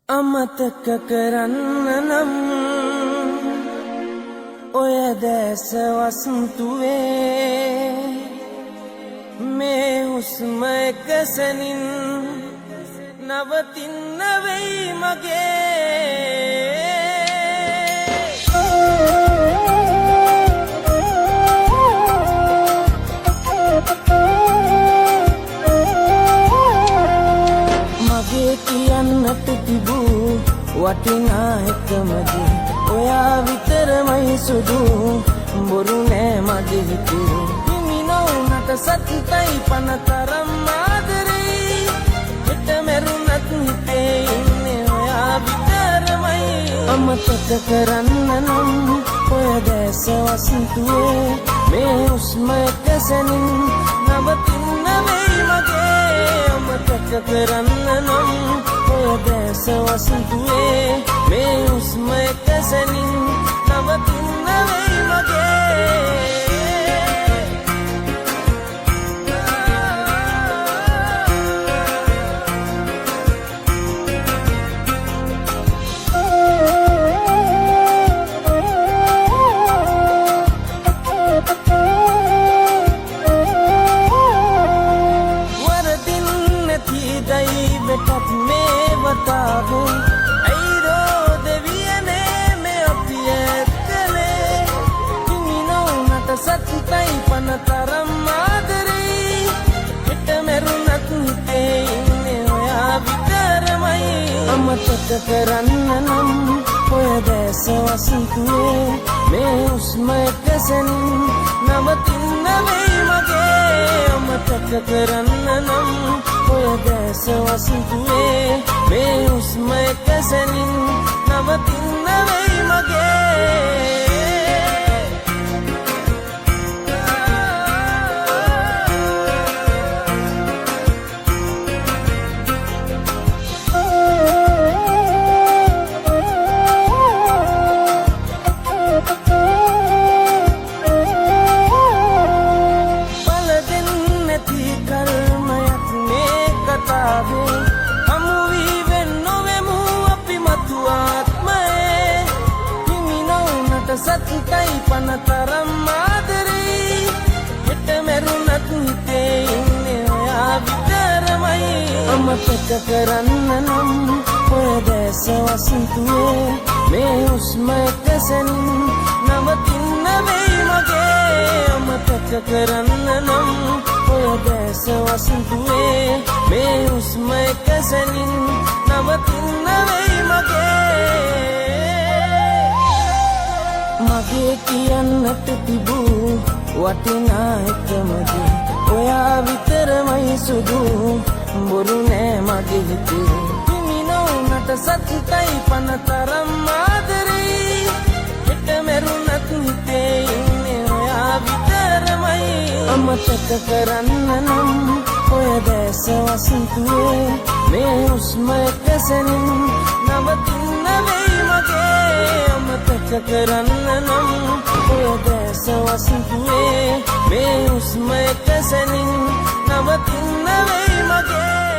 අමතක කරන්න නම් ඔය දැස වස්තුවේ මේ හුස්ම එක සැනින් නවතින්න වෙයි මගේ කියන්නට තිබූ වටිනා එකමදී ඔයා විතරමයි සුදු බොරු නෑ මගේ හිතේ හිමි නොවුනට සත්‍යයි පනතරම් ආදරේ හිත මැරුණත් හිතේ ඉන්නේ ඔයා විතරමයි අමතක කරන්න නම් ඔය දැස වසන්තුවේ මේ හුස්ම එක සැනින් නවතින්න වෙයි මගේ අමතක කරන්න නම් ඔය දැස වසන්තුවේ මේ හුස්ම එක සැනින් නවතින්න වෙයි बेटत में बताओ ऐरो देवियने में अपियतले किमिनो नट सत्तई पनතරම් ආදරේ හිත මෙරුණත් හිතේ ඉන්නේ ඔයා විතරමයි අමතක කරන්න නම් ඔය දැස වසන්තුවේ මේ හුස්ම එක සැනින් නවතින්න වෙයි මගේ අමතක කරන්න නම් ඔය දැස වසන්තුවේ මේ හුස්ම එක සැනින් නවතින්න වෙයි සත්‍යයි පනතරම් ආදරේ හිත මෙරුණත් හිතේ ඉන්නේ ඔයා විතරමයි අමතක කරන්න නම් ඔය දැස වසන්තුවේ මේ හුස්ම එක සැනින් නවතින්න වෙයි මගේ අමතක කරන්න නම් ඔය දැස වසන්තුවේ මේ හුස්ම එක සැනින් නවතින්න වෙයි මගේ කියන්නට තිබූ වටිනා එකමදී ඔයා විතරමයි සුදු බොරු නෑ මගේ හිතේ හිමි නොවුනට සත්‍යයි පනතරම් ආදරේ හිත මැරුණත් හිතේ ඉන්නේ ඔයා විතරමයි අමතක කරන්න නම් ඔය දැස වසන්තුවේ මේ හුස්ම එක සැනින් නවතින්න වෙයි මගේ අමතක කරන්න නම් ඔය දැස වසන්තුවේ මේ හුස්ම එක සැනින් නවතින්න වෙයි මගේ